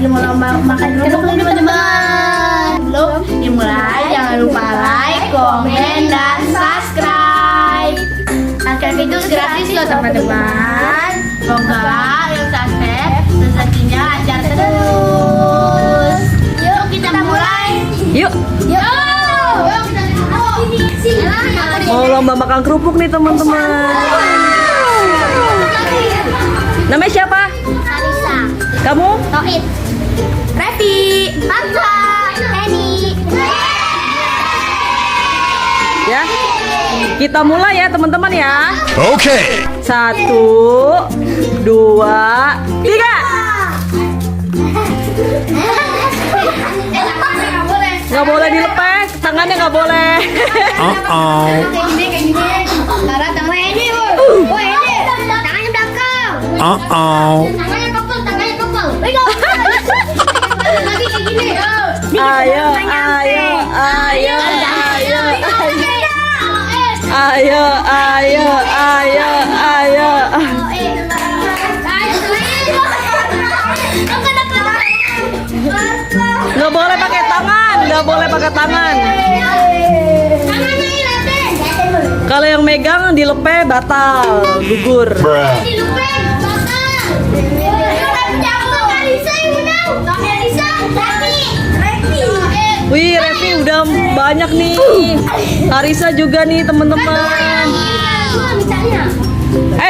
lagi mau lomba makan kerupuk nih teman-teman. Belum dimulai, jangan lupa like, komen, dan subscribe. Subscribe itu gratis loh teman-teman. Semoga yang subscribe rezekinya lancar terus. Yuk kita mulai. Yuk, mau lomba makan kerupuk nih teman-teman. Namanya siapa? Arisa, Kamu? Tohid, Revi, Hamza, Eni. Ya. Kita mulai ya teman-teman ya. Okay. 1, 2, 3. Nggak boleh dilepek, tangannya nggak boleh. Uh-oh. Kayak gini. Lara tangannya ini, Bu. Oh, ini. Tangannya belakang. Uh-oh. Tangannya kopel. Lagi kayak gini. Ayo. Nggak boleh pakai tangan, nggak boleh pakai tangan. Kalau yang megang dilepe batal, gugur. Bruh. Wih, Revi udah banyak nih. Arisa juga nih teman-teman.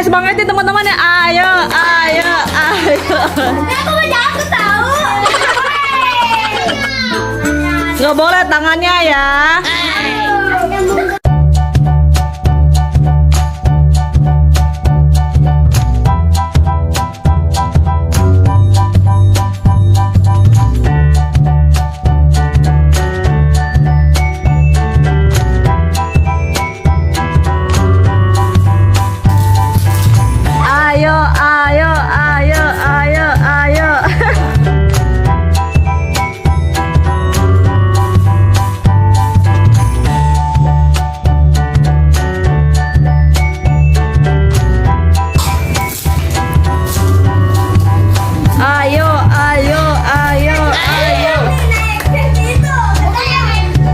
Semangatin teman-teman ya. Ayo. Nggak boleh tangannya ya. Ayo.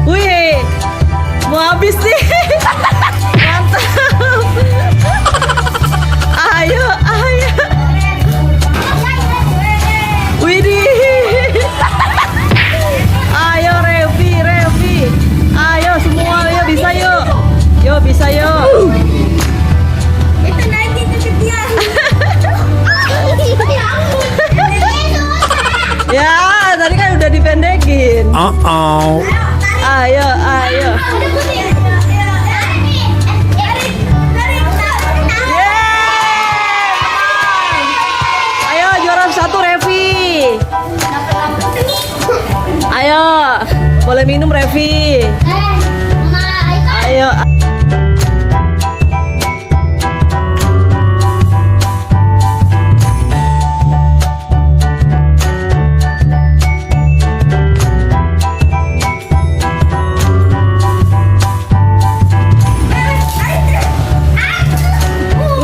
Wih, mau habis nih. Mantap. Ayo. Widih. Ayo Revi. Ayo semua, yuk bisa yuk. Yuk bisa yuk. Ya, tadi kan udah dipendekin. Uh-oh. Ayo. Ayo juara 1 Revi. Ayo, boleh minum Revi. Ayo.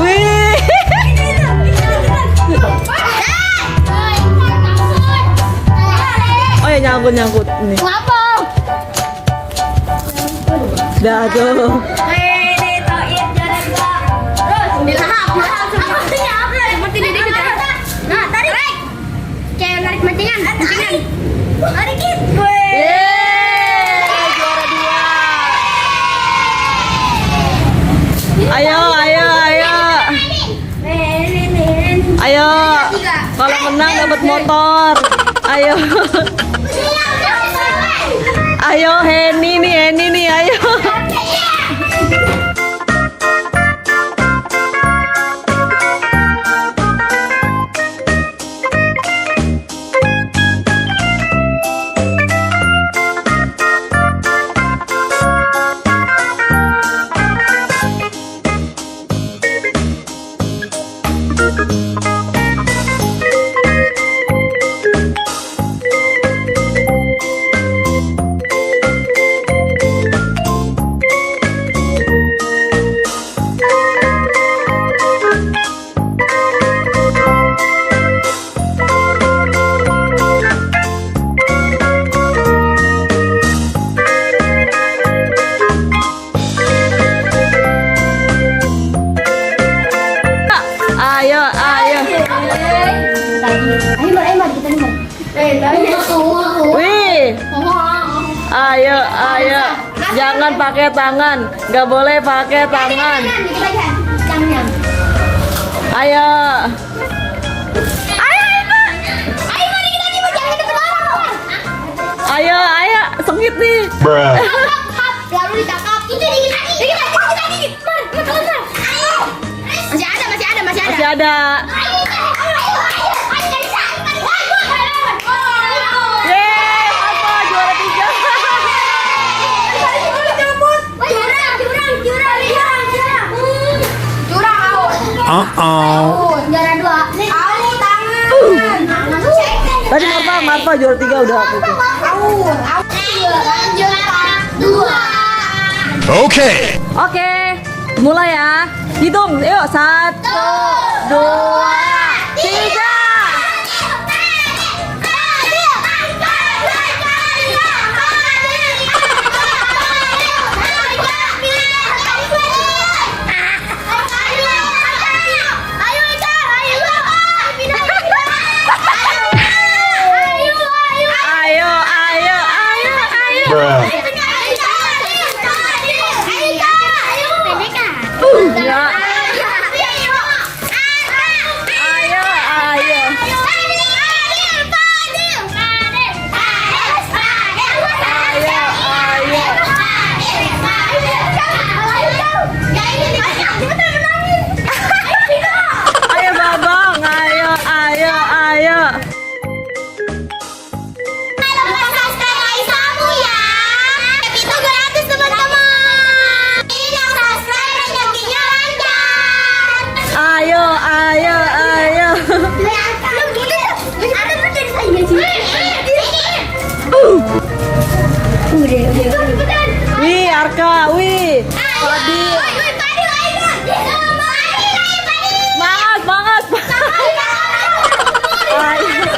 Wih. Oh ya nyangkut nih. Dah tuh. Juara 2. Ayo. Kalau menang dapat motor. Ayo. Ayo Heni nih, ayo. Wih, ayo, ayo. Jangan pakai tangan. Nggak boleh pakai tangan. Ayo. Ayo, ayo. Sengit nih. Bruh. Lalu ditangkap. Masih ada. Masih ada. Yeay, apa juara 3? Uh-oh. Juara 2. Tadi Marfa juara 3 udah aku. Juara 2. Okay. Oke, mulai ya. Hitung, yuk. 1, 2, 3. Ayo, ayo, ayo, ayo. Bruh. Ya. Ayo, ayo. Ayo Babang, ayo, ayo, ayo. Ayo, ayo, ayo. Wih, Arka, wih. Padi. Semangat, semangat. Ayo.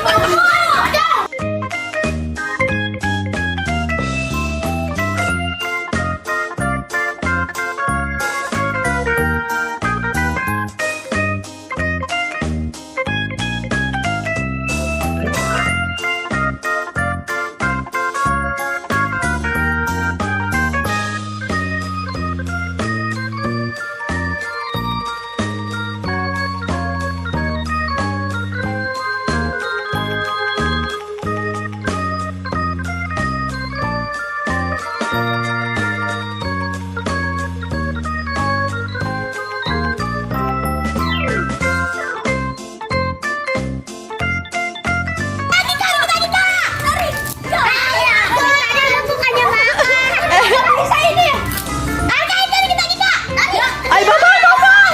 Ayo, Babang, Babang.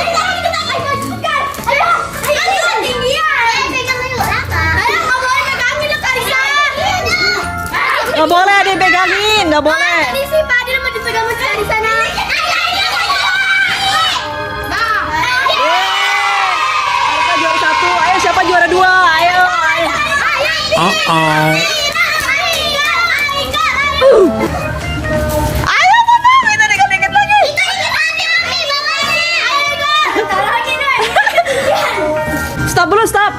Nggak boleh dipegangin, nggak boleh. Arka juara 1. Ayo, siapa juara 2? Ayo, ayo. Uh-oh. Ayo, Babang, kita dikit-dikit lagi. Stop dulu, stop.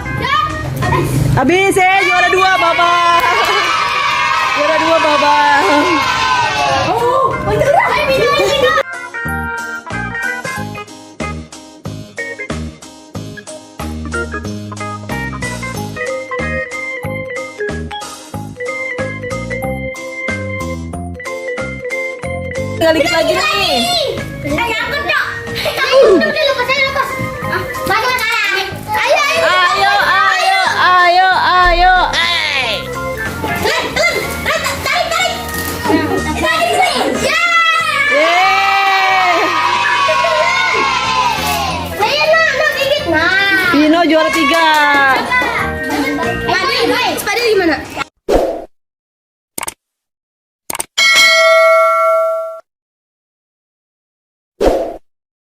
Habis ya, juara 2, Babang. Juara 2, Babang. Tinggal dikit lagi nih. Aku dong. Udah lepas